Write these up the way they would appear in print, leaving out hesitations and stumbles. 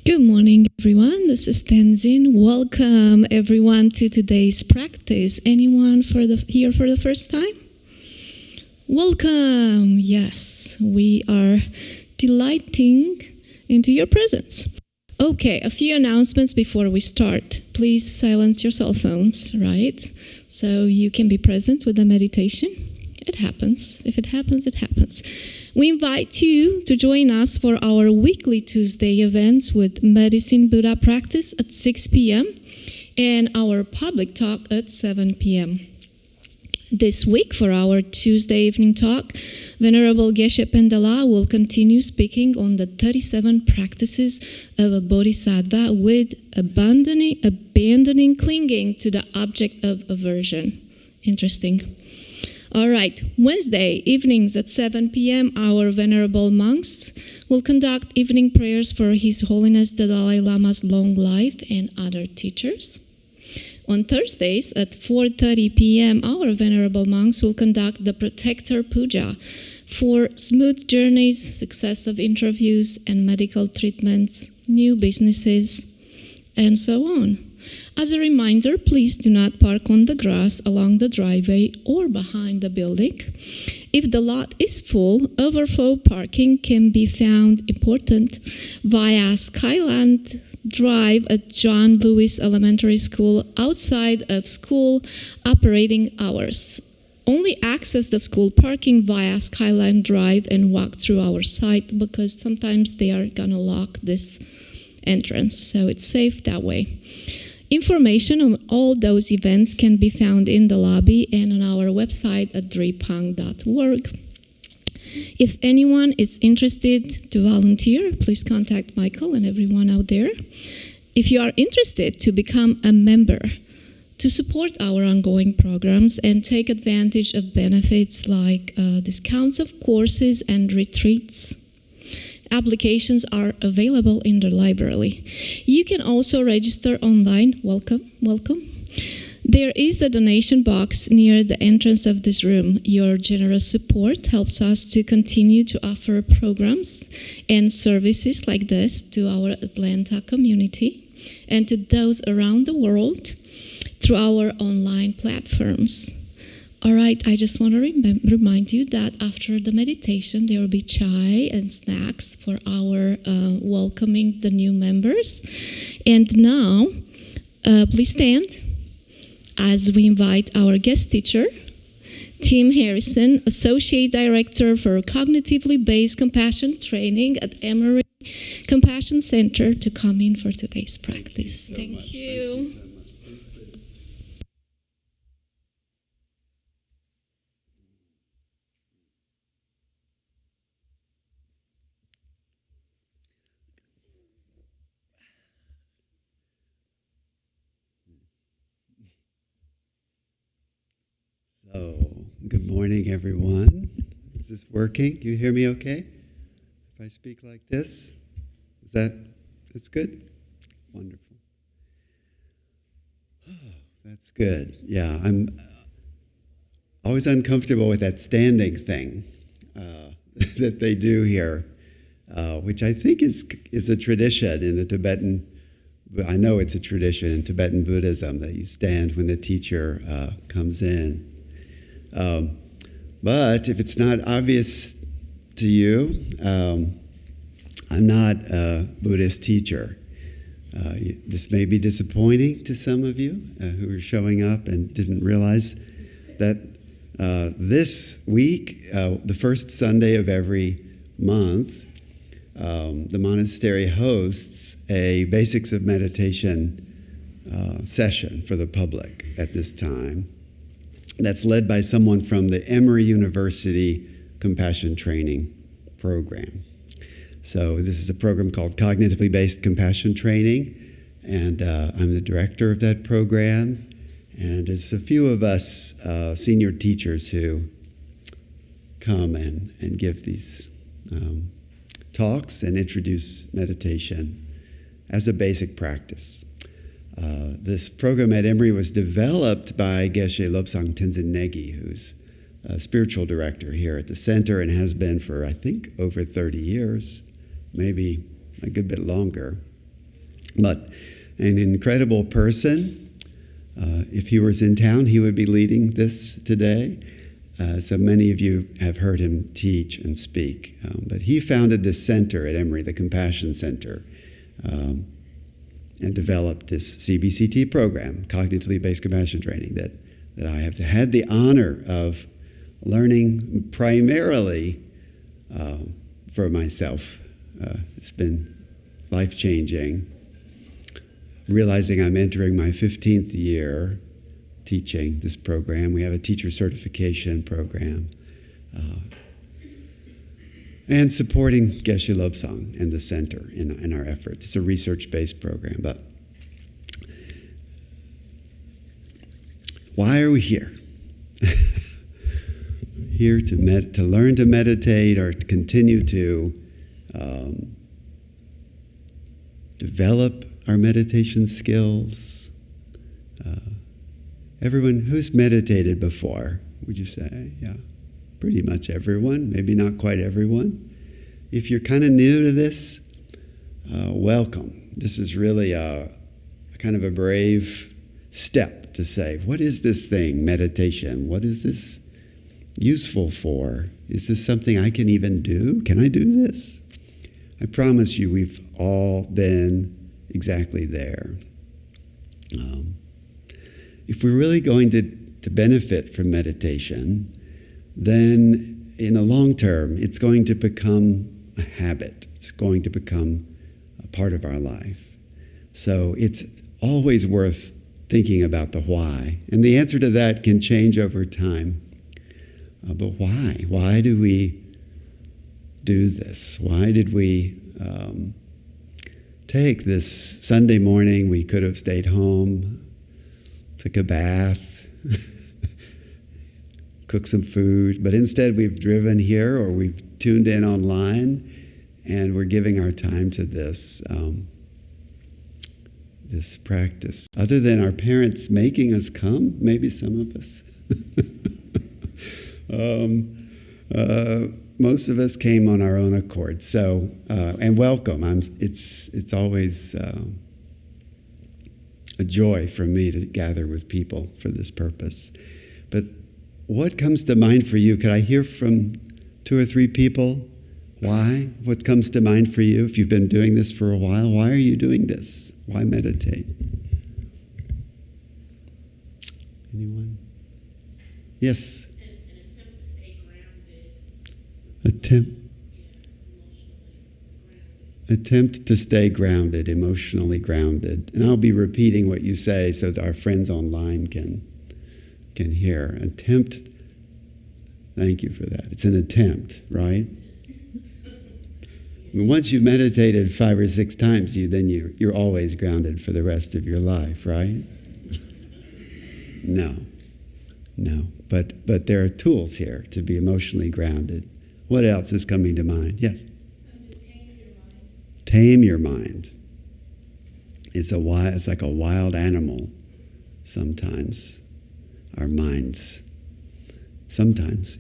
Good morning, everyone. This is Tenzin. Welcome, everyone, to today's practice. Anyone here for the first time? Welcome. Yes, we are delighting into your presence. Okay, a few announcements before we start. Please silence your cell phones, right? So you can be present with the meditation. It happens. If it happens, it happens. We invite you to join us for our weekly Tuesday events with Medicine Buddha practice at 6 p.m. and our public talk at 7 p.m. This week, for our Tuesday evening talk, Venerable Geshe Pendala will continue speaking on the 37 practices of a bodhisattva with abandoning clinging to the object of aversion. Interesting. All right, Wednesday evenings at 7 p.m., our Venerable monks will conduct evening prayers for His Holiness the Dalai Lama's long life and other teachers. On Thursdays at 4:30 p.m., our Venerable monks will conduct the Protector Puja for smooth journeys, success of interviews and medical treatments, new businesses, and so on. As a reminder, please do not park on the grass along the driveway or behind the building. If the lot is full, overflow parking can be found important via Skyland Drive at John Lewis Elementary School outside of school operating hours. Only access the school parking via Skyline Drive and walk through our site because sometimes they are going to lock this entrance, so it's safe that way. Information on all those events can be found in the lobby and on our website at drepung.org. If anyone is interested to volunteer, please contact Michael and everyone out there. If you are interested to become a member, to support our ongoing programs and take advantage of benefits like discounts of courses and retreats, applications are available in the library. You can also register online. Welcome, welcome. There is a donation box near the entrance of this room. Your generous support helps us to continue to offer programs and services like this to our Atlanta community and to those around the world through our online platforms. All right, I just want to remind you that after the meditation, there will be chai and snacks for our welcoming the new members. And now, please stand as we invite our guest teacher, Tim Harrison, Associate Director for Cognitively Based Compassion Training at Emory Compassion Center, to come in for today's practice. Thank you. So, good morning, everyone. Is this working? Do you hear me okay? If I speak like this? That's good? Wonderful. Oh, that's good. Yeah, I'm always uncomfortable with that standing thing that they do here, which I think is a tradition in the Tibetan. I know it's a tradition in Tibetan Buddhism that you stand when the teacher comes in. But if it's not obvious to you, I'm not a Buddhist teacher. This may be disappointing to some of you who are showing up and didn't realize that this week, the first Sunday of every month, the monastery hosts a Basics of Meditation session for the public at this time. That's led by someone from the Emory University Compassion Training Program. So this is a program called Cognitively Based Compassion Training, and I'm the director of that program. And there's a few of us senior teachers who come and give these talks and introduce meditation as a basic practice. This program at Emory was developed by Geshe Lobsang Tenzin Negi, who's a spiritual director here at the center and has been for, I think, over 30 years, maybe a good bit longer. But an incredible person. If he was in town, he would be leading this today. So many of you have heard him teach and speak. But he founded this center at Emory, the Compassion Center, and developed this CBCT program, Cognitively Based Compassion Training, that I have had the honor of learning primarily for myself. It's been life-changing. Realizing I'm entering my 15th year teaching this program. We have a teacher certification program. And supporting Geshe Lobsang and the center in our efforts. It's a research-based program. But why are we here? Here to learn to meditate or to continue to develop our meditation skills. Everyone who's meditated before, would you say? Yeah, pretty much everyone, maybe not quite everyone. If you're kind of new to this, welcome. This is really a kind of a brave step to say, what is this thing, meditation? What is this useful for? Is this something I can even do? Can I do this? I promise you we've all been exactly there. If we're really going to benefit from meditation, then in the long term, it's going to become a habit. It's going to become a part of our life. So it's always worth thinking about the why. And the answer to that can change over time. But why? Why do we do this? Why did we take this Sunday morning? We could have stayed home, took a bath, cooked some food, but instead we've driven here or we've tuned in online and we're giving our time to this this practice. Other than our parents making us come, maybe some of us. Most of us came on our own accord. So, and welcome. It's always a joy for me to gather with people for this purpose. But what comes to mind for you? Could I hear from 2 or 3 people? Why? What comes to mind for you if you've been doing this for a while? Why are you doing this? Why meditate? Anyone? Yes? Attempt to stay grounded, emotionally grounded. And I'll be repeating what you say so that our friends online can hear. Attempt, thank you for that. It's an attempt, right? I mean, once you've meditated 5 or 6 times, you're always grounded for the rest of your life, right? No. But there are tools here to be emotionally grounded. What else is coming to mind? Yes? Tame your mind. It's like a wild animal sometimes. Our minds. Sometimes,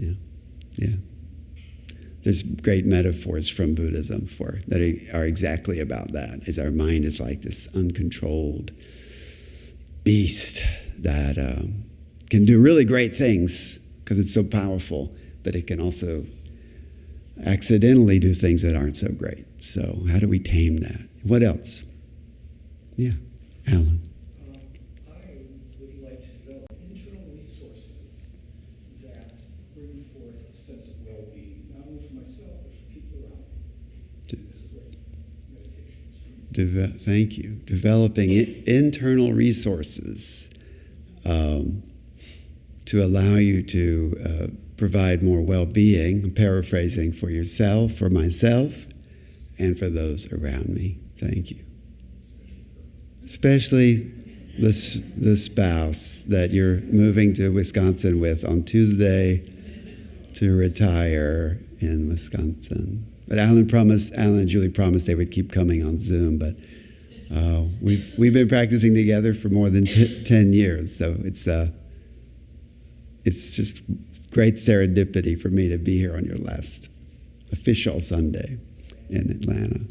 yeah. There's great metaphors from Buddhism that are exactly about that. Is our mind is like this uncontrolled beast that can do really great things because it's so powerful, but it can also accidentally do things that aren't so great. So how do we tame that? What else? Yeah, Alan. I would like to develop internal resources that bring forth a sense of well-being, not only for myself, but for people around me. This is what meditation is for me. Thank you. Developing internal resources to allow you to provide more well-being, I'm paraphrasing, for yourself, for myself, and for those around me. Thank you. Especially the spouse that you're moving to Wisconsin with on Tuesday to retire in Wisconsin. But Alan and Julie promised they would keep coming on Zoom, but we've been practicing together for more than 10 years, so it's just great serendipity for me to be here on your last official Sunday in Atlanta.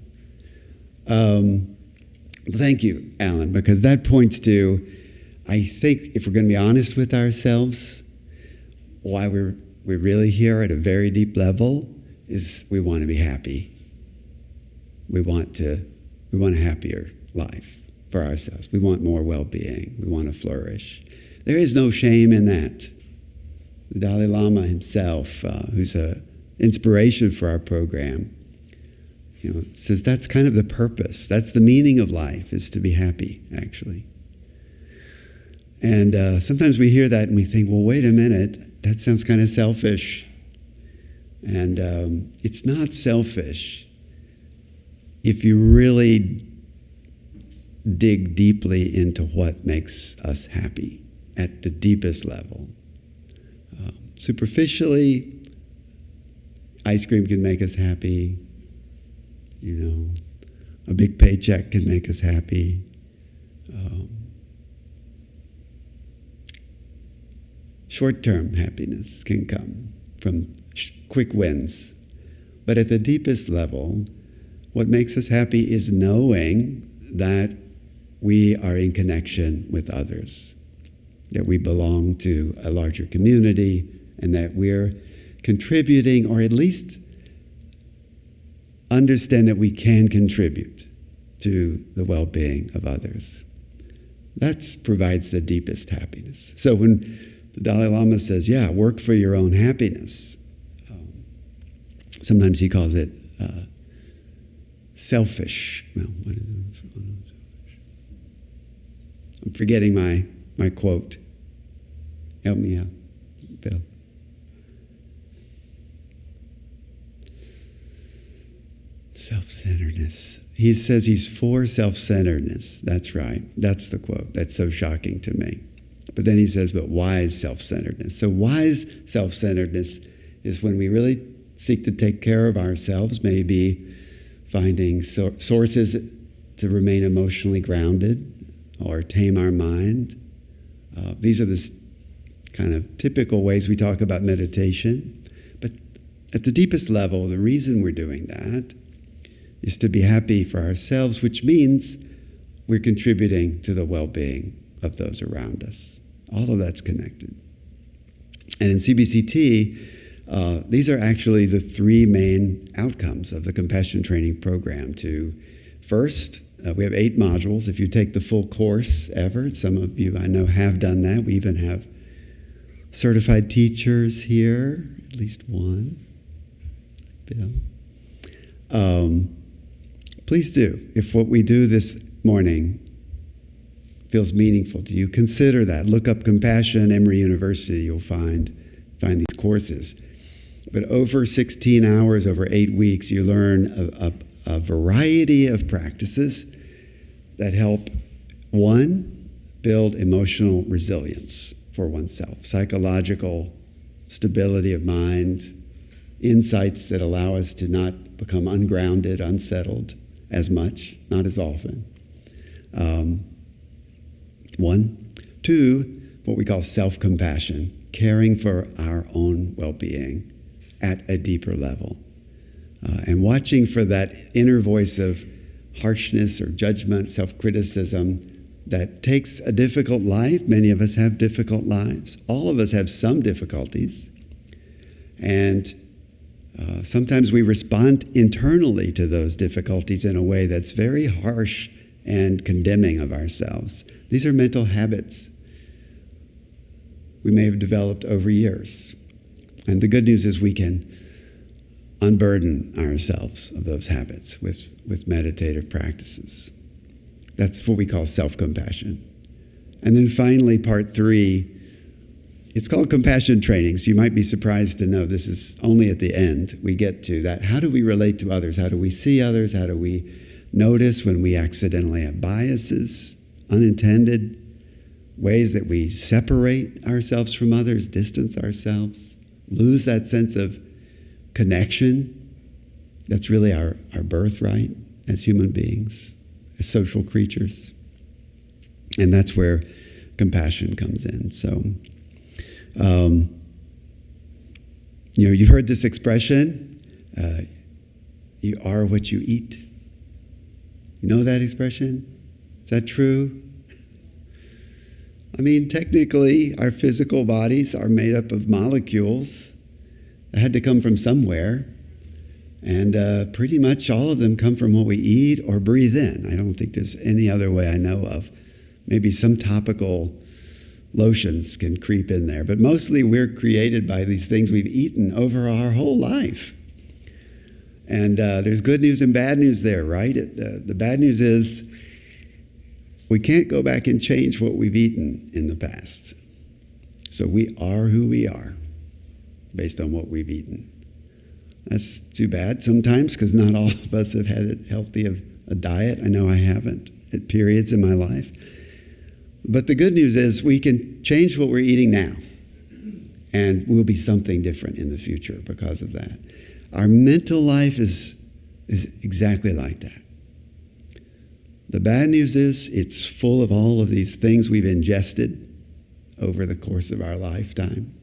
Thank you, Alan, because that points to, I think, if we're going to be honest with ourselves, why we're really here at a very deep level is we want to be happy. We want a happier life for ourselves. We want more well-being. We want to flourish. There is no shame in that. The Dalai Lama himself, who's an inspiration for our program, says that's kind of the purpose. That's the meaning of life, is to be happy, actually. And sometimes we hear that and we think, well, wait a minute, that sounds kind of selfish. And it's not selfish if you really dig deeply into what makes us happy at the deepest level. Superficially, ice cream can make us happy. A big paycheck can make us happy. Short-term happiness can come from quick wins. But at the deepest level, what makes us happy is knowing that we are in connection with others, that we belong to a larger community, and that we're contributing, or at least understand that we can contribute to the well-being of others. That provides the deepest happiness. So when the Dalai Lama says, yeah, work for your own happiness, sometimes he calls it selfish. Well, what is it? I'm forgetting my quote. Help me out, Bill. Self-centeredness. He says he's for self-centeredness. That's right. That's the quote. That's so shocking to me. But then he says, but wise self-centeredness. So wise self-centeredness is when we really seek to take care of ourselves, maybe finding sources to remain emotionally grounded or tame our mind. These are the kind of typical ways we talk about meditation. But at the deepest level, the reason we're doing that is to be happy for ourselves, which means we're contributing to the well-being of those around us. All of that's connected. And in CBCT, these are actually the three main outcomes of the compassion training program. First, we have 8 modules. If you take the full course ever, some of you I know have done that. We even have certified teachers here, at least one. Bill. Please do. If what we do this morning feels meaningful to you, consider that. Look up Compassion, Emory University. You'll find these courses. But over 16 hours, over 8 weeks, you learn a variety of practices that help, one, build emotional resilience for oneself, psychological stability of mind, insights that allow us to not become ungrounded, unsettled as much, not as often. One. Two, what we call self-compassion, caring for our own well-being at a deeper level. And watching for that inner voice of harshness or judgment, self-criticism that takes a difficult life. Many of us have difficult lives. All of us have some difficulties. And sometimes we respond internally to those difficulties in a way that's very harsh and condemning of ourselves. These are mental habits we may have developed over years. And the good news is we can unburden ourselves of those habits with meditative practices. That's what we call self-compassion. And then finally, part 3, it's called compassion training. So you might be surprised to know this is only at the end we get to that. How do we relate to others? How do we see others? How do we notice when we accidentally have biases, unintended ways that we separate ourselves from others, distance ourselves, lose that sense of connection? That's really our birthright as human beings, as social creatures. And that's where compassion comes in. So, you've heard this expression, you are what you eat. You know that expression? Is that true? I mean, technically, our physical bodies are made up of molecules that had to come from somewhere. And pretty much all of them come from what we eat or breathe in. I don't think there's any other way I know of. Maybe some topical lotions can creep in there. But mostly we're created by these things we've eaten over our whole life. And there's good news and bad news there, right? The bad news is we can't go back and change what we've eaten in the past. So we are who we are based on what we've eaten. That's too bad sometimes, because not all of us have had as healthy of a diet. I know I haven't at periods in my life. But the good news is we can change what we're eating now, and we'll be something different in the future because of that. Our mental life is exactly like that. The bad news is it's full of all of these things we've ingested over the course of our lifetime.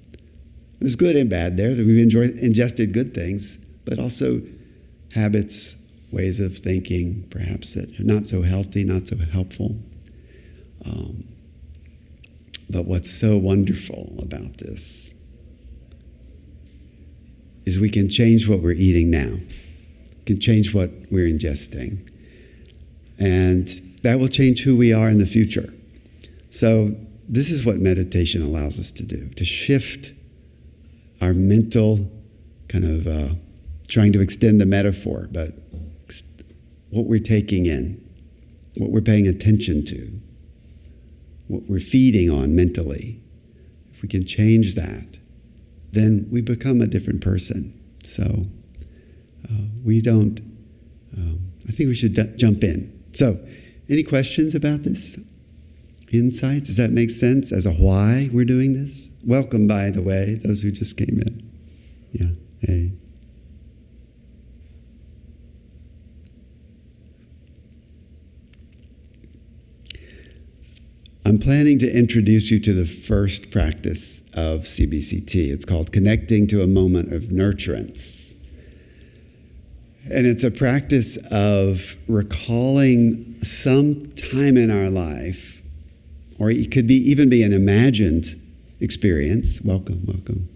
There's good and bad there, that we've ingested good things, but also habits, ways of thinking, perhaps that are not so healthy, not so helpful. But what's so wonderful about this is we can change what we're eating now. We can change what we're ingesting. And that will change who we are in the future. So this is what meditation allows us to do, to shift our mental kind of trying to extend the metaphor, but what we're taking in, what we're paying attention to, what we're feeding on mentally. If we can change that, then we become a different person. So we don't, I think we should jump in. So any questions about this? Insights? Does that make sense as a why we're doing this? Welcome, by the way, those who just came in. Yeah, hey. I'm planning to introduce you to the first practice of CBCT. It's called Connecting to a Moment of Nurturance. And it's a practice of recalling some time in our life, or it could even be an imagined experience. Welcome.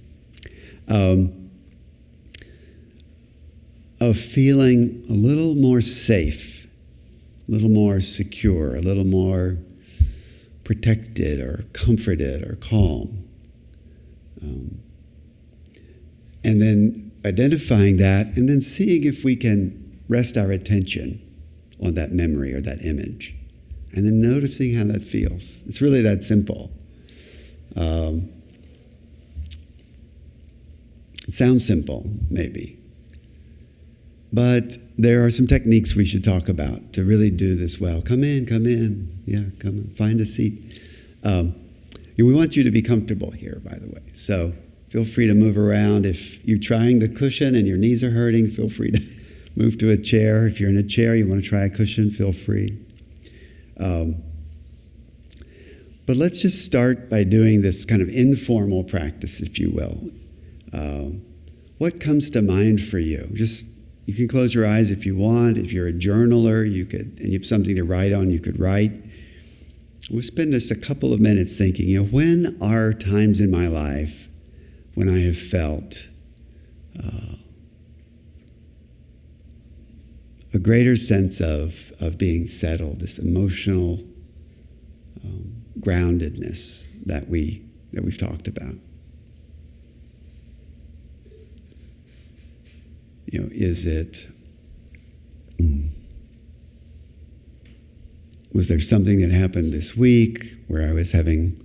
Of feeling a little more safe, a little more secure, a little more protected or comforted or calm. And then identifying that and then seeing if we can rest our attention on that memory or that image. And then noticing how that feels. It's really that simple. It sounds simple, maybe. But there are some techniques we should talk about to really do this well. Come in. Yeah, come on. Find a seat. We want you to be comfortable here, by the way. So feel free to move around. If you're trying the cushion and your knees are hurting, feel free to move to a chair. If you're in a chair, you want to try a cushion, feel free. But let's just start by doing this kind of informal practice, if you will. What comes to mind for you? You can close your eyes if you want. If you're a journaler, and you have something to write on, you could write. We'll spend just a couple of minutes thinking, when are times in my life when I have felt a greater sense of being settled, this emotional groundedness that we've talked about. Was there something that happened this week where I was hanging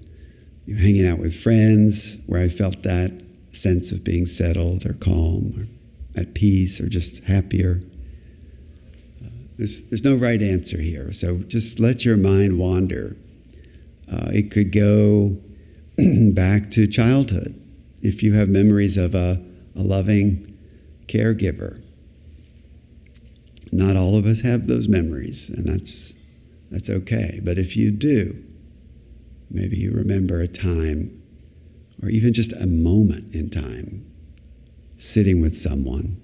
out with friends, where I felt that sense of being settled or calm or at peace or just happier? There's no right answer here, so just let your mind wander. It could go back to childhood. If you have memories of a loving caregiver. Not all of us have those memories, and that's okay. But if you do, maybe you remember a time, or even just a moment in time, sitting with someone,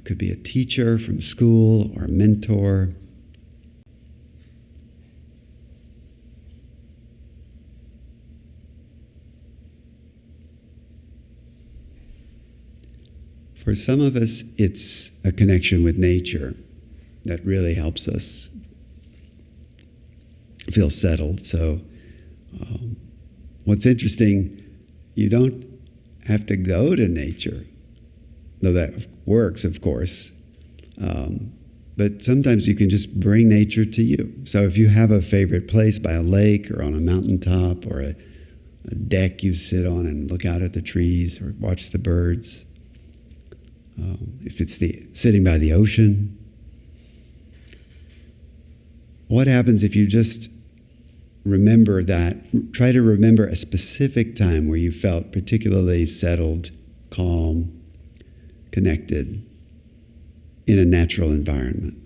Could be a teacher from school or a mentor. For some of us, it's a connection with nature that really helps us feel settled. So what's interesting, you don't have to go to nature, though that works, of course. But sometimes you can just bring nature to you. So if you have a favorite place by a lake or on a mountaintop or a deck you sit on and look out at the trees or watch the birds, if it's sitting by the ocean, what happens if you just remember that, try to remember a specific time where you felt particularly settled, calm, connected in a natural environment?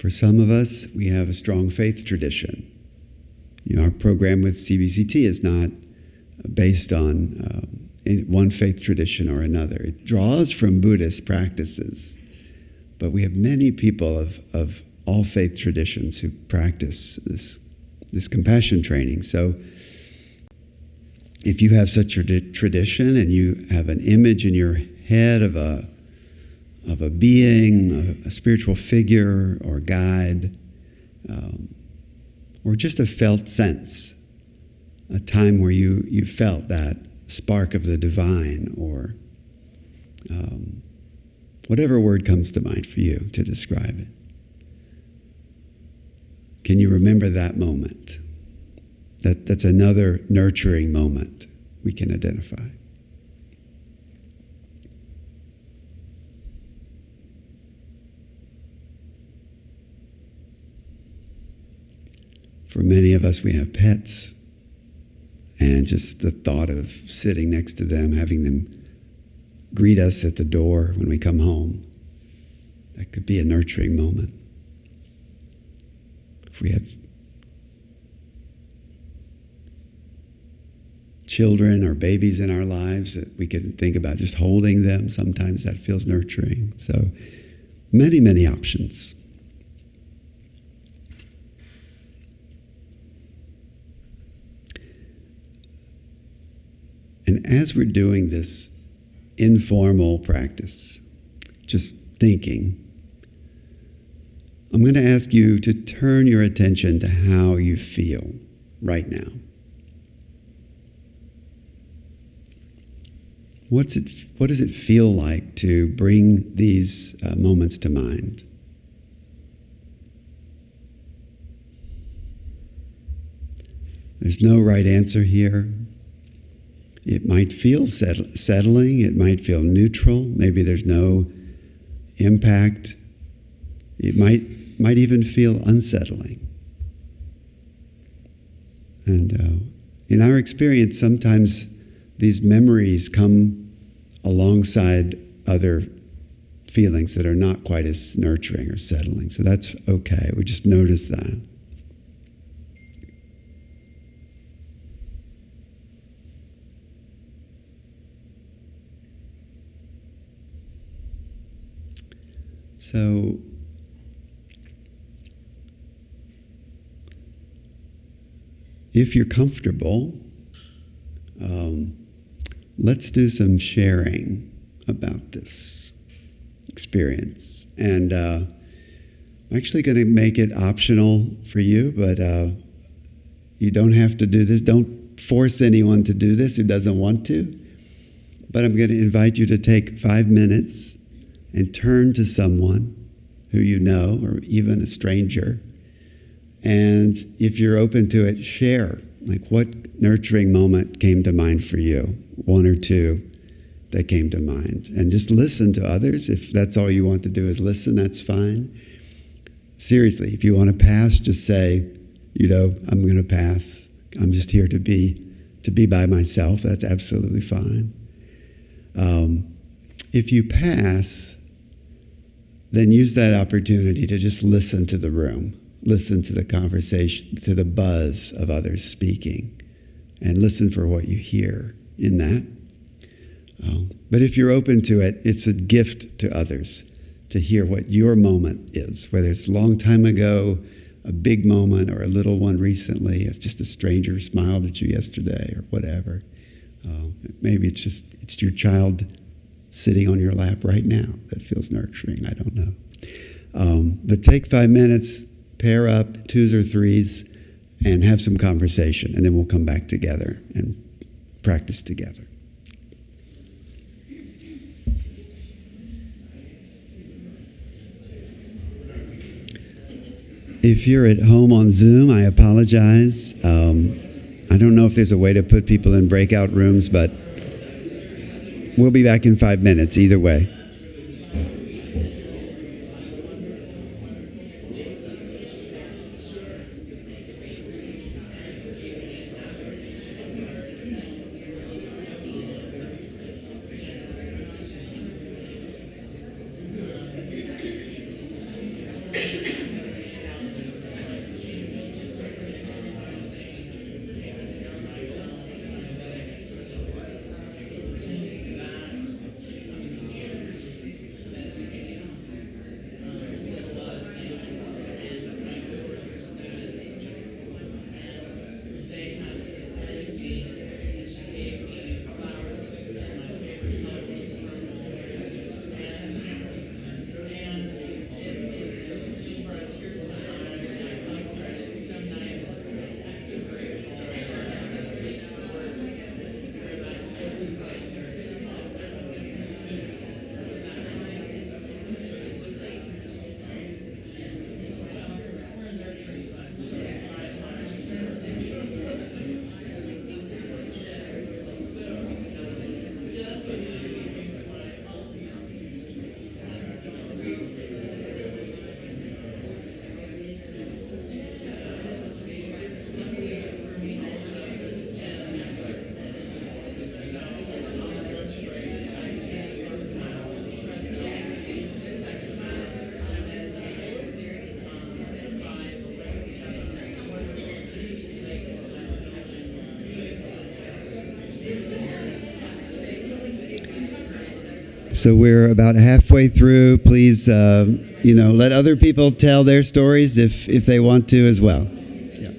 For some of us, we have a strong faith tradition. Our program with CBCT is not based on one faith tradition or another. It draws from Buddhist practices, but we have many people of all faith traditions who practice this compassion training. So if you have such a tradition and you have an image in your head of a being, a spiritual figure or guide, or just a felt sense, a time where you felt that spark of the divine, or whatever word comes to mind for you to describe it. Can you remember that moment? That's another nurturing moment we can identify. For many of us, we have pets, and just the thought of sitting next to them, having them greet us at the door when we come home, that could be a nurturing moment. If we have children or babies in our lives, that we can think about just holding them, sometimes that feels nurturing. So many, many options. And as we're doing this informal practice, just thinking, I'm going to ask you to turn your attention to how you feel right now. What does it feel like to bring these moments to mind? There's no right answer here. It might feel settling, it might feel neutral, maybe there's no impact. It might even feel unsettling. And in our experience, sometimes these memories come alongside other feelings that are not quite as nurturing or settling. So that's okay. We just notice that. So if you're comfortable, let's do some sharing about this experience. And I'm actually going to make it optional for you, but you don't have to do this. Don't force anyone to do this who doesn't want to. But I'm going to invite you to take 5 minutes and turn to someone who you know, or even a stranger. And if you're open to it, share. Like, what nurturing moment came to mind for you? 1 or 2 that came to mind. And just listen to others. If that's all you want to do is listen, that's fine. Seriously, if you want to pass, just say, I'm going to pass. I'm just here to be by myself. That's absolutely fine. If you pass, then use that opportunity to just listen to the room. listen to the conversation, to the buzz of others speaking, and listen for what you hear in that. But if you're open to it, it's a gift to others to hear what your moment is, whether it's a long time ago, a big moment, or a little one recently. It's just a stranger smiled at you yesterday, or whatever. Maybe it's your child sitting on your lap right now that feels nurturing. I don't know. But take 5 minutes, pair up, twos or threes, and have some conversation, and then we'll come back together and practice together. If you're at home on Zoom, I apologize. I don't know if there's a way to put people in breakout rooms, but we'll be back in 5 minutes either way. So we're about halfway through. Please, let other people tell their stories if they want to as well. Yeah.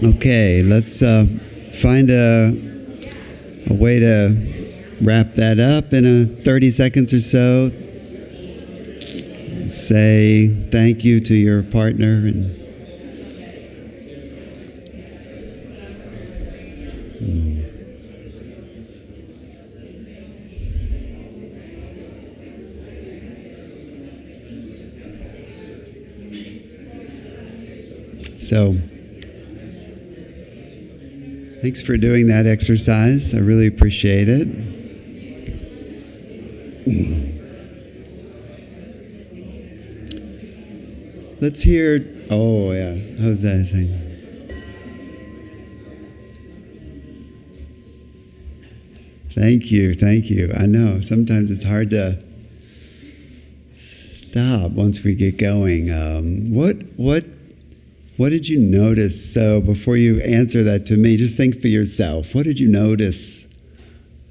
Okay, let's find a way to wrap that up in 30 seconds or so. Say thank you to your partner and so thanks for doing that exercise. I really appreciate it. Let's hear, oh yeah, how's that thing? Thank you, thank you. I know sometimes it's hard to stop once we get going. What did you notice? So before you answer that to me, just think for yourself. What did you notice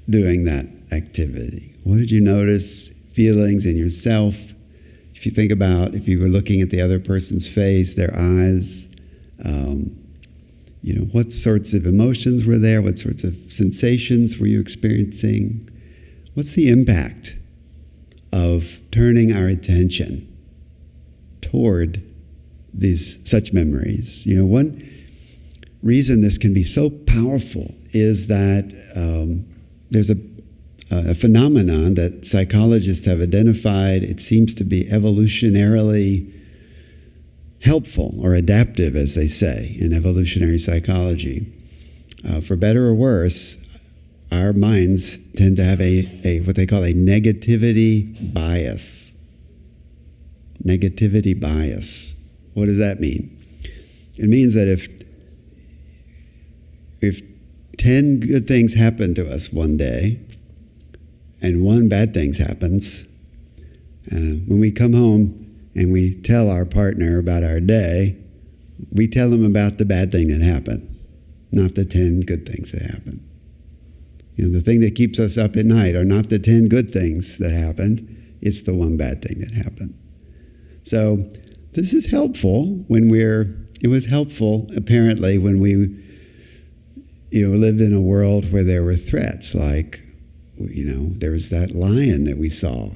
doing that activity? What did you notice, feelings in yourself? If you think about if you were looking at the other person's face, their eyes, what sorts of emotions were there? What sorts of sensations were you experiencing? What's the impact of turning our attention toward such memories? One reason this can be so powerful is that there's a phenomenon that psychologists have identified. It seems to be evolutionarily helpful or adaptive, as they say in evolutionary psychology. For better or worse, our minds tend to have a what they call a negativity bias. Negativity bias. What does that mean? It means that if 10 good things happen to us one day and one bad thing happens, when we come home and we tell our partner about our day, we tell them about the bad thing that happened, not the 10 good things that happened. The thing that keeps us up at night are not the 10 good things that happened, it's the one bad thing that happened. So this is helpful it was helpful apparently when we lived in a world where there were threats, like, there was that lion that we saw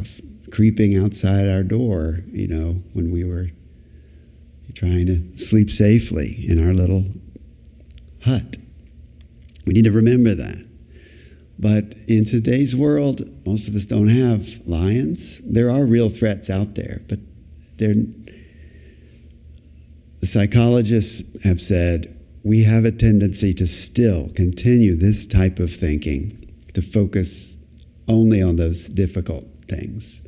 creeping outside our door, when we were trying to sleep safely in our little hut. We need to remember that. But in today's world, most of us don't have lions. There are real threats out there, but the psychologists have said we have a tendency to still continue this type of thinking, to focus only on those difficult things.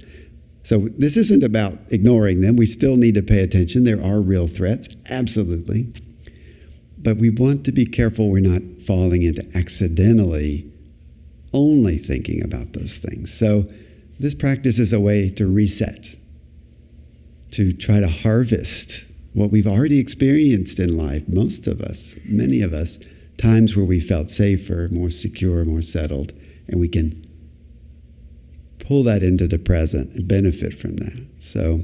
So this isn't about ignoring them. We still need to pay attention. There are real threats, absolutely. But we want to be careful we're not falling into accidentally only thinking about those things. So this practice is a way to reset, to try to harvest what we've already experienced in life, most of us, many of us, times where we felt safer, more secure, more settled, and we can pull that into the present and benefit from that. So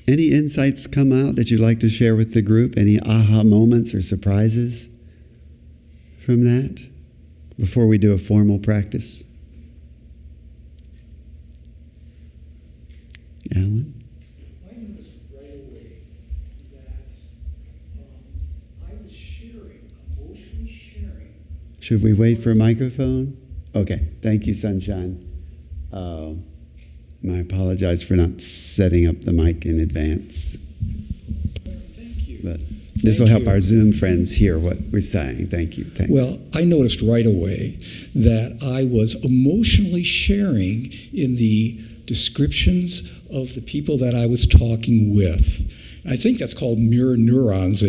any insights come out that you'd like to share with the group? Any aha moments or surprises from that before we do a formal practice? Alan? I noticed right away that I was emotionally sharing. Should we wait for a microphone? Okay, thank you, Sunshine. I apologize for not setting up the mic in advance. Thank you. But this will help our Zoom friends hear what we're saying. Thank you. Thanks. Well, I noticed right away that I was emotionally sharing in the descriptions of the people that I was talking with. I think that's called mirror neurons,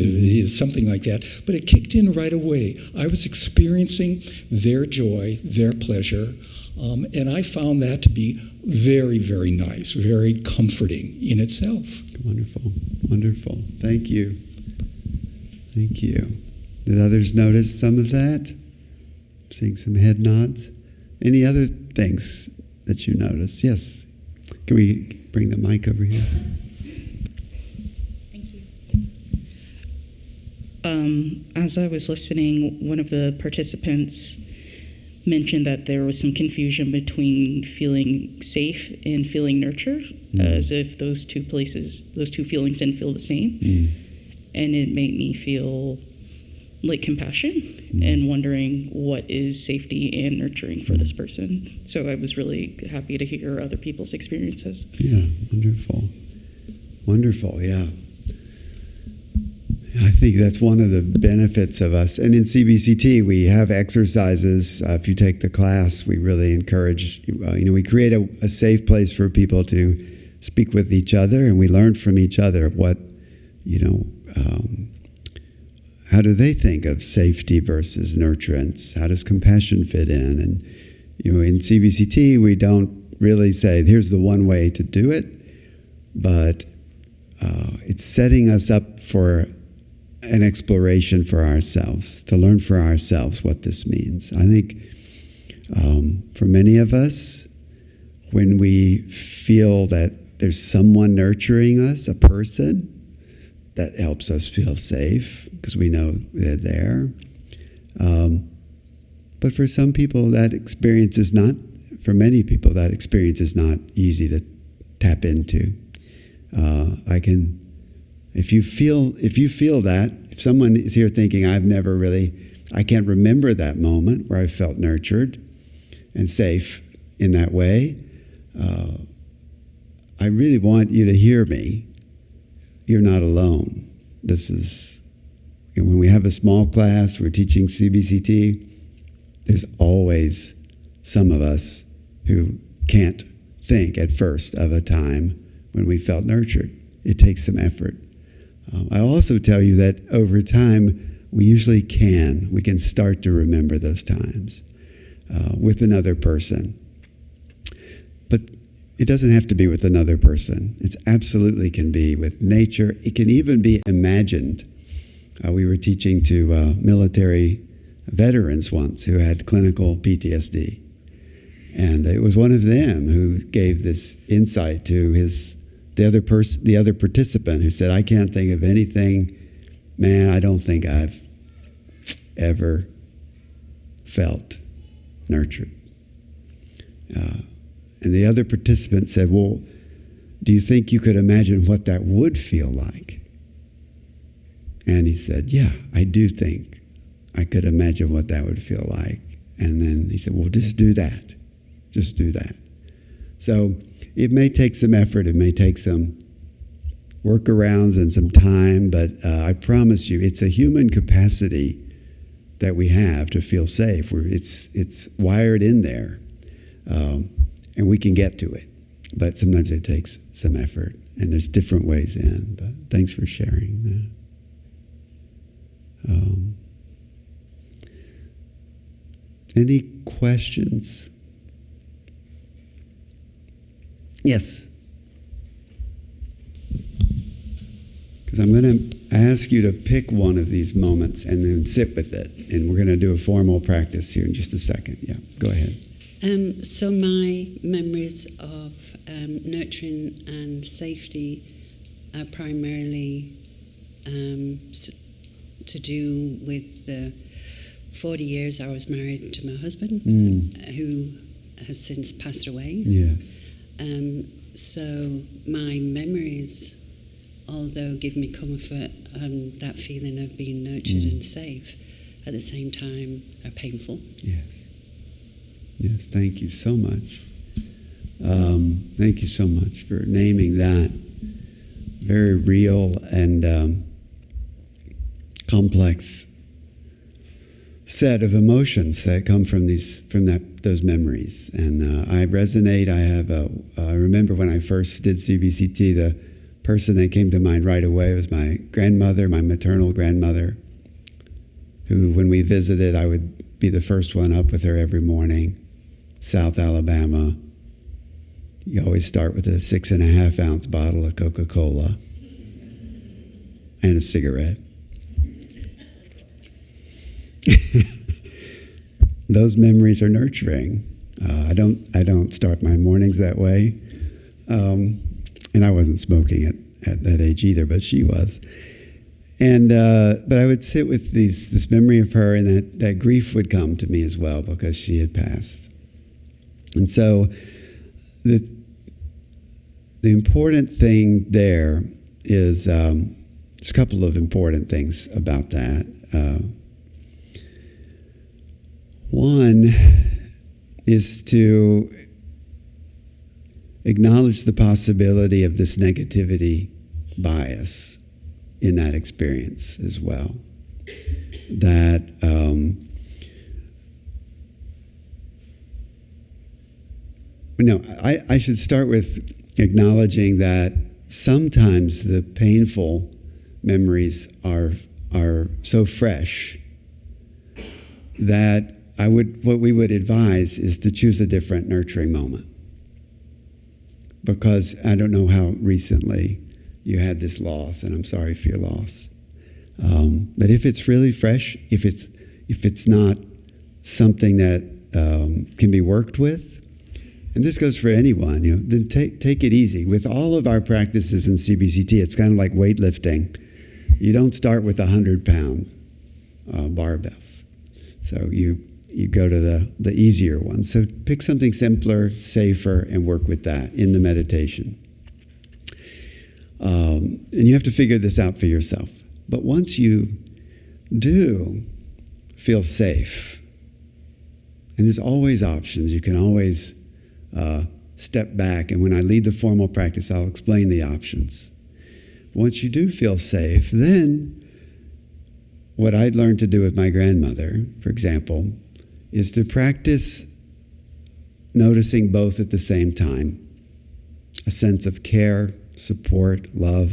something like that. But it kicked in right away. I was experiencing their joy, their pleasure, and I found that to be very, very nice, very comforting in itself. Wonderful, wonderful. Thank you. Thank you. Did others notice some of that? Seeing some head nods. Any other things that you noticed? Yes. Can we bring the mic over here? Thank you. As I was listening, one of the participants mentioned that there was some confusion between feeling safe and feeling nurtured, as if those two feelings didn't feel the same. And it made me feel like compassion and wondering what is safety and nurturing for this person. So I was really happy to hear other people's experiences. Yeah, wonderful. Wonderful, yeah. I think that's one of the benefits of us. And in CBCT, we have exercises. If you take the class, we really encourage, we create a safe place for people to speak with each other, and we learn from each other what, how do they think of safety versus nurturance? How does compassion fit in? And in CBCT, we don't really say, here's the one way to do it, but it's setting us up for an exploration for ourselves, to learn for ourselves what this means. I think for many of us, when we feel that there's someone nurturing us, a person, that helps us feel safe because we know they're there. But for some people, that experience is not, for many people, that experience is not easy to tap into. If you feel that, if someone is here thinking, I can't remember that moment where I felt nurtured and safe in that way, I really want you to hear me. You're not alone. This is, when we have a small class, we're teaching CBCT, there's always some of us who can't think at first of a time when we felt nurtured. It takes some effort. I also tell you that over time, we usually can. We can start to remember those times with another person. But it doesn't have to be with another person. It absolutely can be with nature. It can even be imagined. We were teaching to military veterans once who had clinical PTSD. And it was one of them who gave this insight to the other participant who said, I can't think of anything, man, I don't think I've ever felt nurtured. And the other participant said, well, do you think you could imagine what that would feel like? And he said, yeah, I do think I could imagine what that would feel like. And then he said, well, just do that. Just do that. So it may take some effort. It may take some workarounds and some time, but I promise you, it's a human capacity that we have to feel safe. It's wired in there. And we can get to it. But sometimes it takes some effort. And there's different ways in. But thanks for sharing that. Any questions? Yes. Because I'm going to ask you to pick one of these moments and then sit with it. And we're going to do a formal practice here in just a second. Yeah, go ahead. So my memories of nurturing and safety are primarily to do with the 40 years I was married to my husband, who has since passed away. Yes. So my memories, although give me comfort and that feeling of being nurtured and safe, at the same time are painful. Yes. Yes, thank you so much. Thank you so much for naming that very real and complex set of emotions that come from those memories. And I resonate. I remember when I first did CBCT, the person that came to mind right away was my grandmother, my maternal grandmother, who, when we visited, I would be the first one up with her every morning. South Alabama. You always start with a 6.5 ounce bottle of Coca-Cola and a cigarette. Those memories are nurturing. I don't start my mornings that way, and I wasn't smoking at that age either, but she was. And but I would sit with this memory of her, and that grief would come to me as well because she had passed. And so the important thing there is there's a couple of important things about that. One is to acknowledge the possibility of this negativity bias in that experience as well. That I should start with acknowledging that sometimes the painful memories are so fresh that what we would advise is to choose a different nurturing moment. Because I don't know how recently you had this loss, and I'm sorry for your loss. But if it's really fresh, if it's not something that can be worked with, and this goes for anyone, then take it easy. With all of our practices in CBCT, it's kind of like weightlifting. You don't start with 100-pound barbells. So you go to the easier ones. So pick something simpler, safer, and work with that in the meditation. And you have to figure this out for yourself. But once you do feel safe, and there's always options, you can always step back, and when I lead the formal practice, I'll explain the options. Once you do feel safe, then what I'd learned to do with my grandmother, for example, is to practice noticing both at the same time. A sense of care, support, love,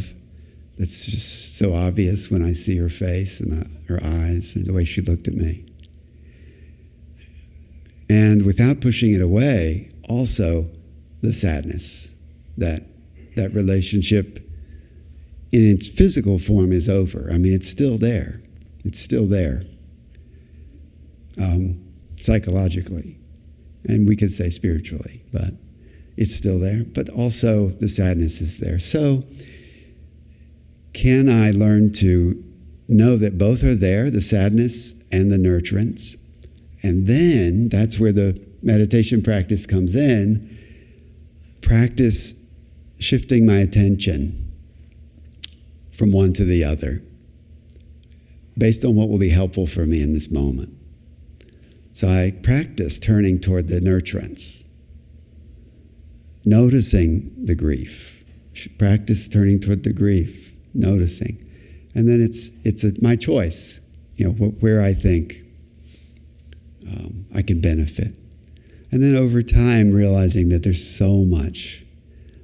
that's just so obvious when I see her face and her eyes and the way she looked at me. And without pushing it away, also the sadness that relationship in its physical form is over. I mean, it's still there. It's still there. Psychologically, and we could say spiritually, but it's still there. But also the sadness is there. So can I learn to know that both are there, the sadness and the nurturance? And then that's where the meditation practice comes in. Practice shifting my attention from one to the other based on what will be helpful for me in this moment. So I practice turning toward the nurturance, noticing the grief. Practice turning toward the grief, noticing. And then it's my choice, where I think I can benefit. And then over time, realizing that there's so much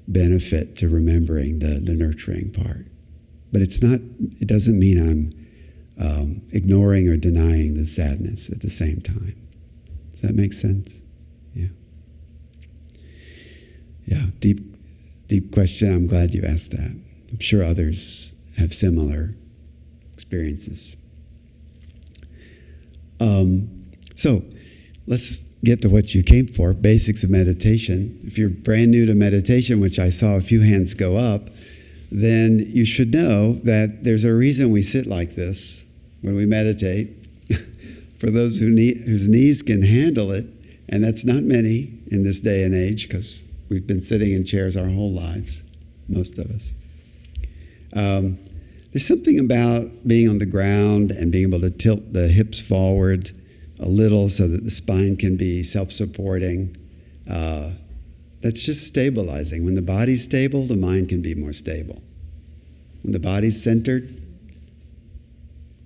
benefit to remembering the nurturing part. But it doesn't mean I'm ignoring or denying the sadness at the same time. Does that make sense? Yeah. Yeah, deep question. I'm glad you asked that. I'm sure others have similar experiences. So let's get to what you came for, basics of meditation. If you're brand new to meditation, which I saw a few hands go up, then you should know that there's a reason we sit like this when we meditate. For those whose knees can handle it, and that's not many in this day and age, because we've been sitting in chairs our whole lives, most of us. There's something about being on the ground and being able to tilt the hips forward a little so that the spine can be self-supporting. That's just stabilizing. When the body's stable, the mind can be more stable. When the body's centered,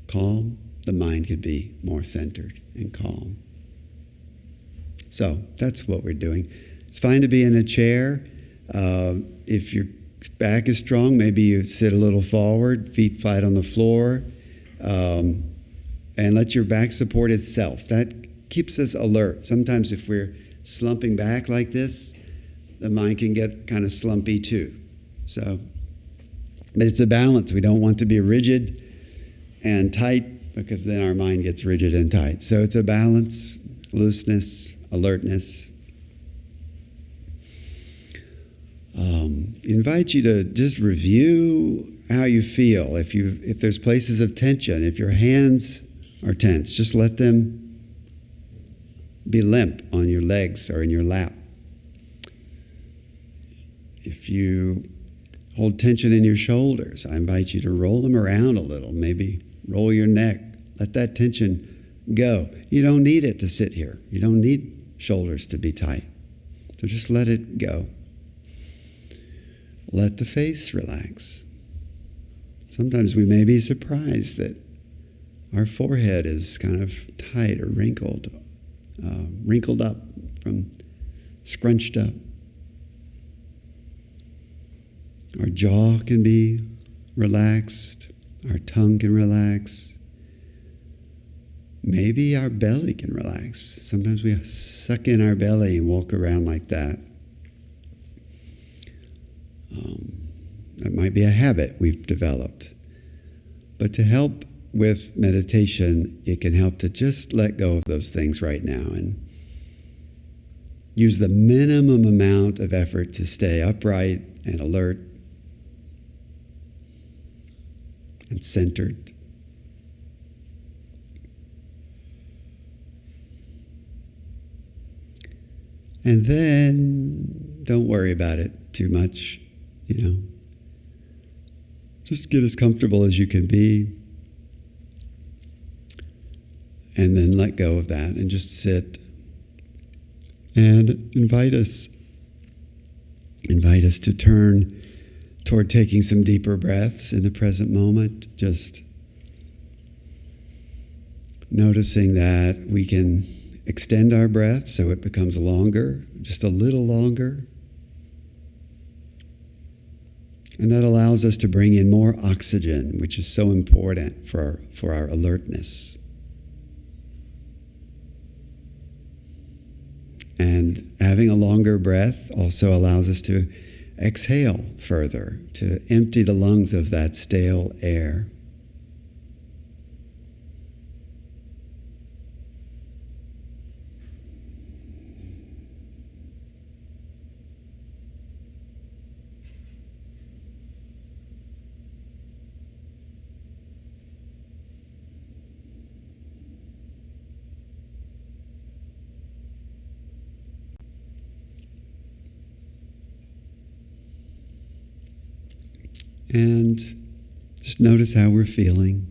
calm, the mind can be more centered and calm. So that's what we're doing. It's fine to be in a chair. If your back is strong, maybe you sit a little forward, feet flat on the floor, and let your back support itself. That keeps us alert. Sometimes if we're slumping back like this, the mind can get kind of slumpy too. But it's a balance. We don't want to be rigid and tight, because then our mind gets rigid and tight. So it's a balance, looseness, alertness. Invite you to just review how you feel. If there's places of tension, if your hands are tense, just let them be limp on your legs or in your lap. If you hold tension in your shoulders, I invite you to roll them around a little, maybe roll your neck. Let that tension go. You don't need it to sit here. You don't need shoulders to be tight. So just let it go. Let the face relax. Sometimes we may be surprised that our forehead is kind of tight or wrinkled up from scrunched up. Our jaw can be relaxed. Our tongue can relax. maybe our belly can relax. Sometimes we suck in our belly and walk around like that. That might be a habit we've developed. But to help with meditation, it can help to just let go of those things right now and use the minimum amount of effort to stay upright and alert and centered. And then don't worry about it too much, Just get as comfortable as you can be. And then let go of that and just sit. And invite us to turn toward taking some deeper breaths in the present moment. Just noticing that we can extend our breath so it becomes longer, just a little longer. And that allows us to bring in more oxygen, which is so important for our alertness. And having a longer breath also allows us to exhale further, to empty the lungs of that stale air. And just notice how we're feeling.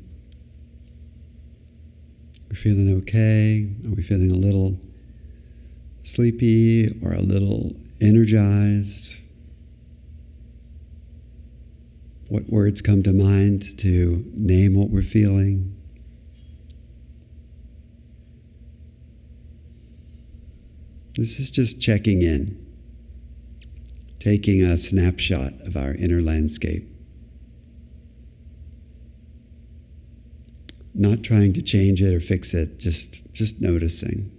We're feeling okay? Are we feeling a little sleepy or a little energized? What words come to mind to name what we're feeling? This is just checking in, taking a snapshot of our inner landscape. Not trying to change it or fix it, just noticing.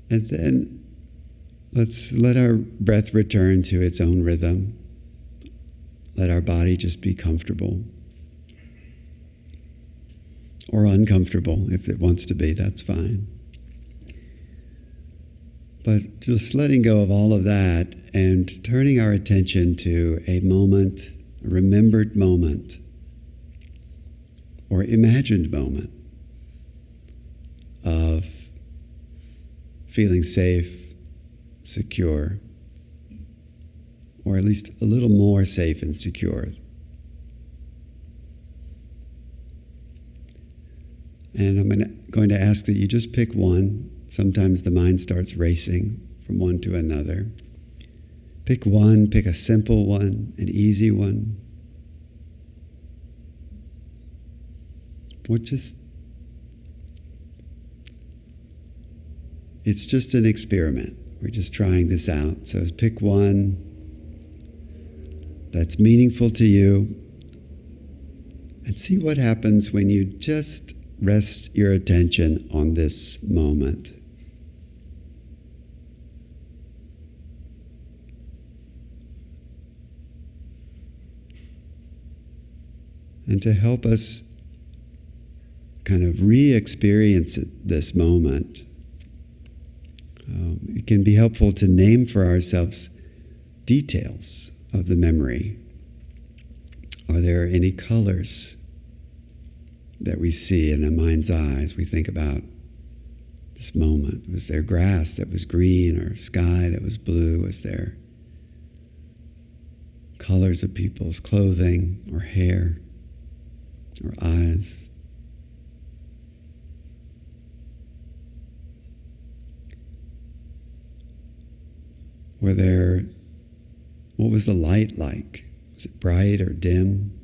And then let's let our breath return to its own rhythm. Let our body just be comfortable. Or uncomfortable, if it wants to be, that's fine. But just letting go of all of that and turning our attention to a moment, a remembered moment, or imagined moment of feeling safe, secure, or at least a little more safe and secure. And I'm going to ask that you just pick one. Sometimes the mind starts racing from one to another. Pick one, pick a simple one, an easy one. It's just an experiment. We're just trying this out. So pick one that's meaningful to you and see what happens when you just rest your attention on this moment. And to help us kind of re-experience this moment, it can be helpful to name for ourselves details of the memory. Are there any colors that we see in the mind's eyes? We think about this moment. Was there grass that was green or sky that was blue? Was there colors of people's clothing or hair or eyes? What was the light like? Was it bright or dim?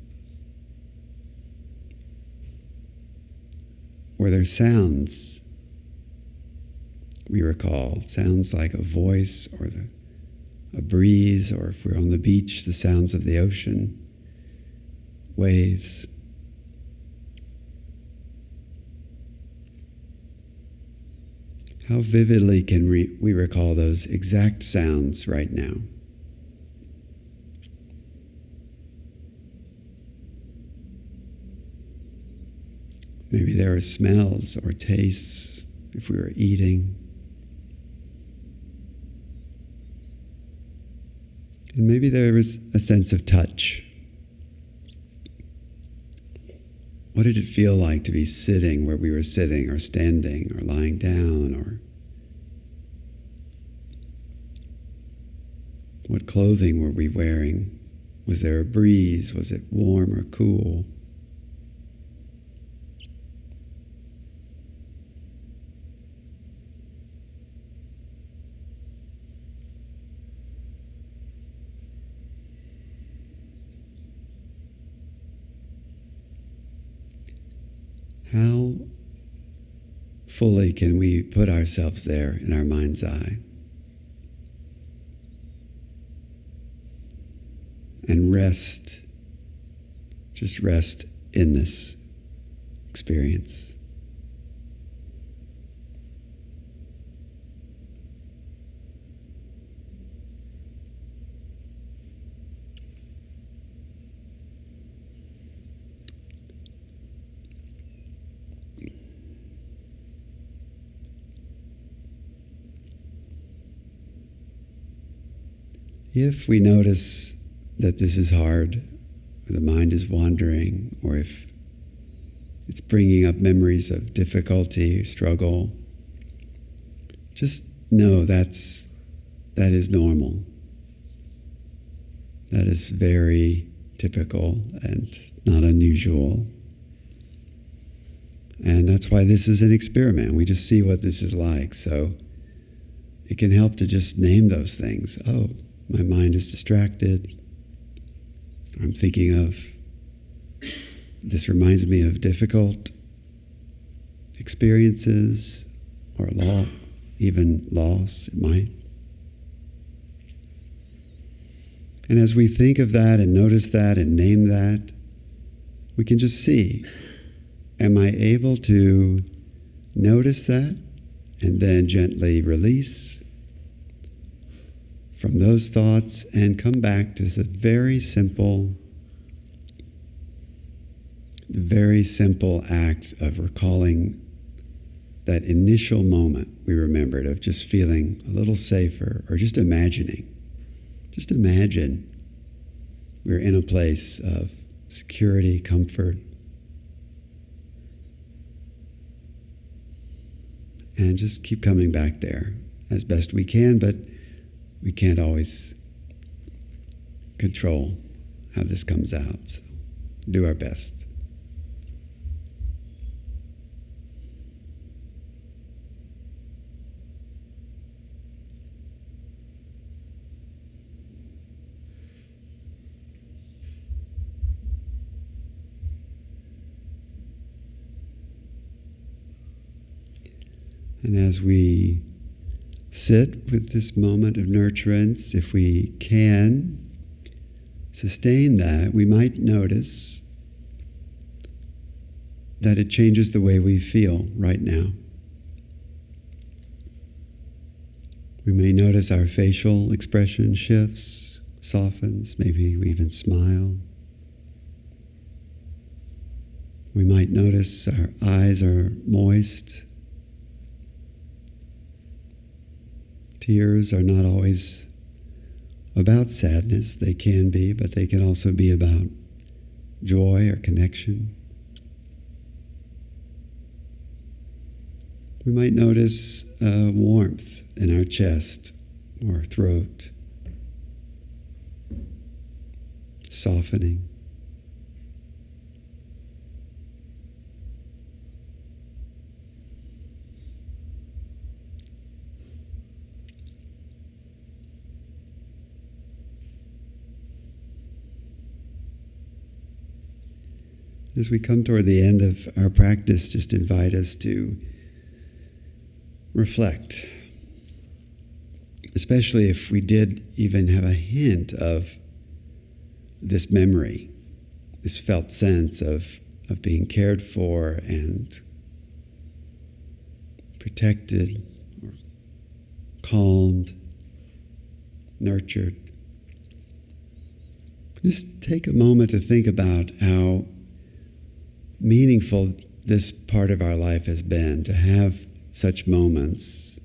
Were there sounds? we recall. Sounds like a voice or a breeze, or if we're on the beach, the sounds of the ocean, waves. How vividly can we recall those exact sounds right now? Maybe there are smells or tastes if we were eating. And maybe there was a sense of touch. What did it feel like to be sitting where we were sitting, or standing, or lying down, or what clothing were we wearing? Was there a breeze? Was it warm or cool? How fully can we put ourselves there in our mind's eye and rest, just rest in this experience? If we notice that this is hard, or the mind is wandering, or if it's bringing up memories of difficulty, struggle, just know that is normal. That is very typical and not unusual. And that's why this is an experiment. We just see what this is like. So it can help to just name those things. Oh, my mind is distracted. I'm thinking of, this reminds me of difficult experiences, or even loss, it might. And as we think of that and notice that and name that, we can just see, am I able to notice that and then gently release from those thoughts and come back to the very simple act of recalling that initial moment we remembered of just feeling a little safer, or just imagining. Just imagine we're in a place of security, comfort, and just keep coming back there as best we can, but we can't always control how this comes out, so do our best. And as we sit with this moment of nurturance, if we can sustain that, we might notice that it changes the way we feel right now. We may notice our facial expression shifts, softens, maybe we even smile. We might notice our eyes are moist. Tears are not always about sadness. They can be, but they can also be about joy or connection. We might notice warmth in our chest or throat, softening. As we come toward the end of our practice, just invite us to reflect especially if we did even have a hint of this memory, this felt sense of being cared for and protected, or calmed, nurtured. Just take a moment to think about how meaningful this part of our life has been, to have such moments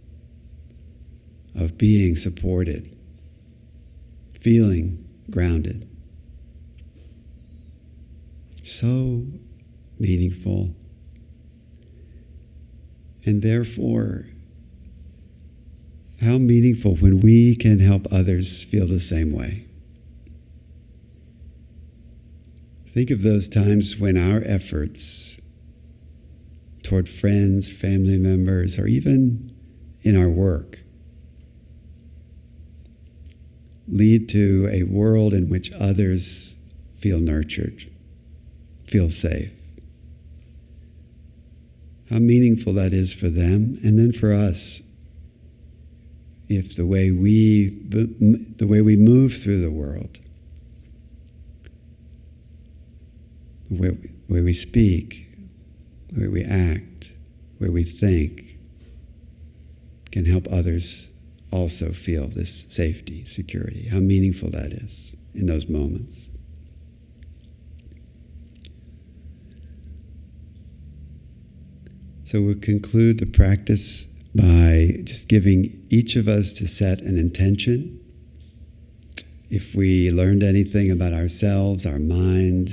of being supported, feeling grounded. So meaningful. And therefore, how meaningful when we can help others feel the same way. Think of those times when our efforts toward friends, family members, or even in our work lead to a world in which others feel nurtured, feel safe. How meaningful that is for them, and then for us, if the way we move through the world, the way we speak, the way we act, the way we think, can help others also feel this safety, security. How meaningful that is in those moments. So we'll conclude the practice by just giving each of us to set an intention. If we learned anything about ourselves, our mind,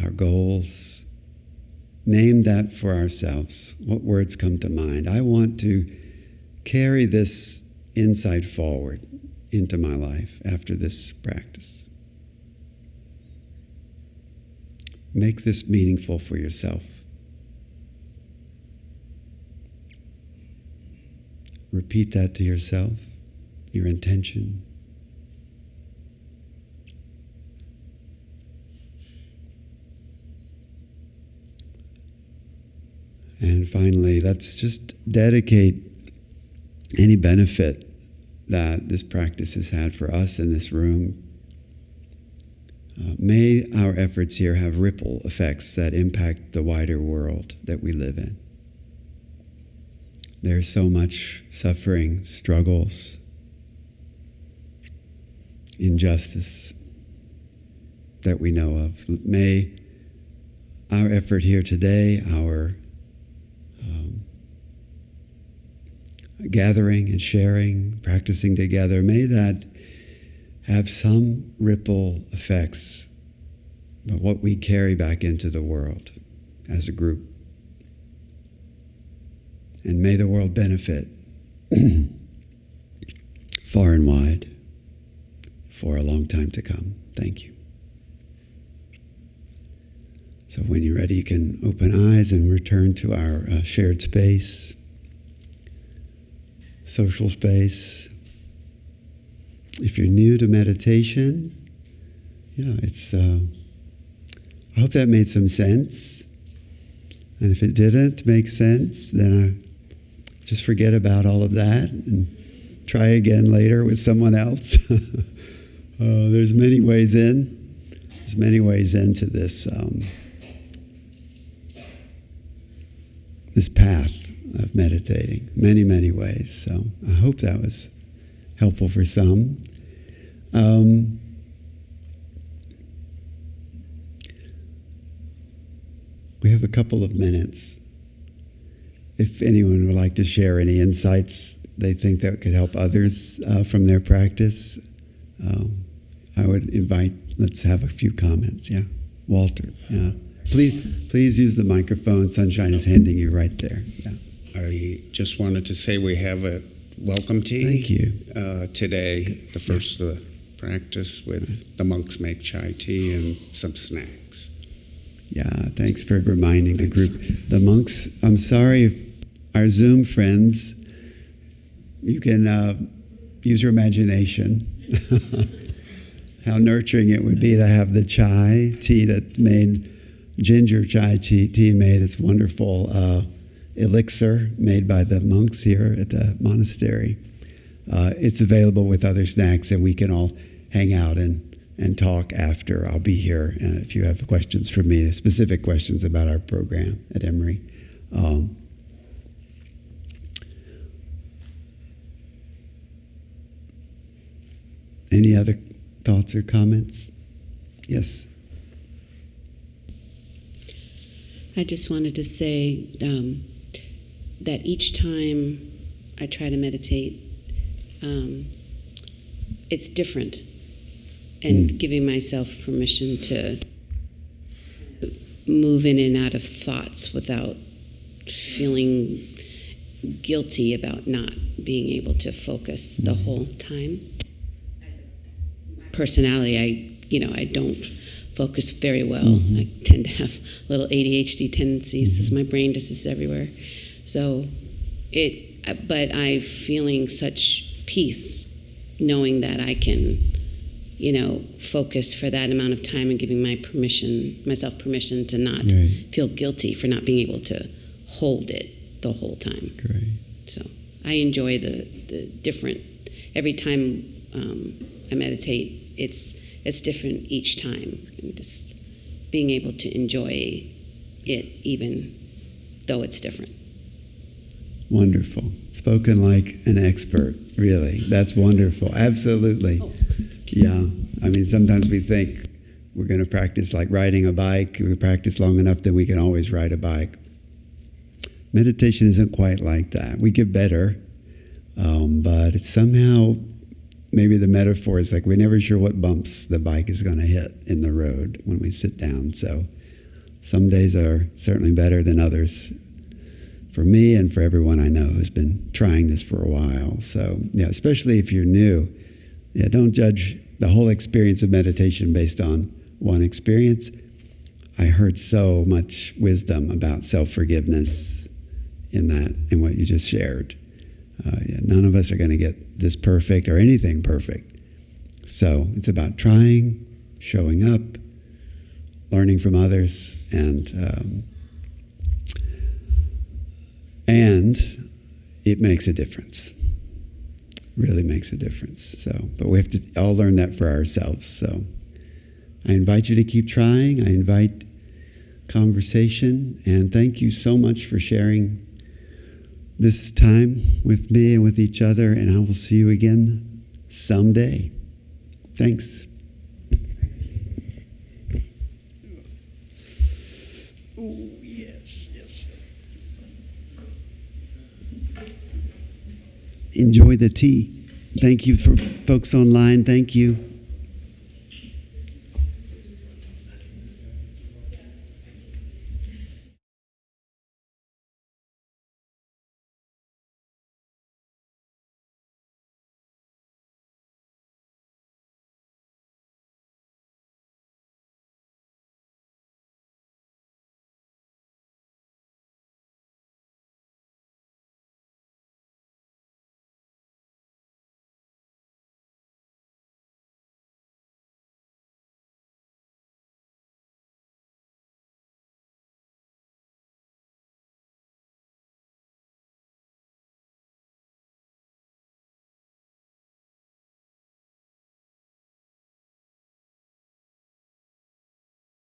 our goals, name that for ourselves. What words come to mind? I want to carry this insight forward into my life after this practice. Make this meaningful for yourself. Repeat that to yourself, your intention. And finally, let's just dedicate any benefit that this practice has had for us in this room. May our efforts here have ripple effects that impact the wider world that we live in. There's so much suffering, struggles, injustice that we know of. May our effort here today, our gathering and sharing, practicing together, may that have some ripple effects of what we carry back into the world as a group. And may the world benefit far and wide for a long time to come. Thank you. So when you're ready, you can open eyes and return to our shared space, social space. If you're new to meditation, I hope that made some sense. And if it didn't make sense, then just forget about all of that and try again later with someone else. There's many ways in. There's many ways into this this path of meditating. Many, many ways. So I hope that was helpful for some. We have a couple of minutes. If anyone would like to share any insights they think that could help others from their practice, I would invite, let's have a few comments. Yeah, Walter. Yeah. Please use the microphone. Sunshine is handing you right there. Yeah. I just wanted to say we have a welcome tea. Thank you. Today, the first of the practice with the monks make chai tea and some snacks. Yeah, thanks for reminding the group. The monks, I'm sorry if our Zoom friends, you can use your imagination. How nurturing it would be to have the chai tea that made, ginger chai tea made. It's wonderful. elixir made by the monks here at the monastery. It's available with other snacks, and we can all hang out and talk after. I'll be here if you have questions for me, specific questions about our program at Emory. Any other thoughts or comments? Yes. I just wanted to say that each time I try to meditate, it's different, and giving myself permission to move in and out of thoughts without feeling guilty about not being able to focus the whole time. Personality, I don't focus very well. I tend to have little ADHD tendencies, so my brain just is everywhere. So but I'm feeling such peace knowing that I can, focus for that amount of time and giving myself permission to not feel guilty for not being able to hold it the whole time. Great. So I enjoy the different, every time I meditate, it's different each time, and just being able to enjoy it even though it's different. Wonderful. Spoken like an expert, really. That's wonderful. Absolutely. Oh. Yeah. I mean, sometimes we think we're going to practice like riding a bike. We practice long enough that we can always ride a bike. Meditation isn't quite like that. We get better, but it's somehow, maybe the metaphor is like we're never sure what bumps the bike is going to hit in the road when we sit down. So some days are certainly better than others for me and for everyone I know who's been trying this for a while. So yeah, especially if you're new, don't judge the whole experience of meditation based on one experience. I heard so much wisdom about self-forgiveness in what you just shared. None of us are going to get this perfect or anything perfect. So it's about trying, showing up, learning from others, and it makes a difference. Really makes a difference. So, but we have to all learn that for ourselves. So I invite you to keep trying. I invite conversation, and thank you so much for sharing this time with me and with each other, and I will see you again someday. Thanks. Oh, yes. Enjoy the tea. Thank you for folks online. Thank you.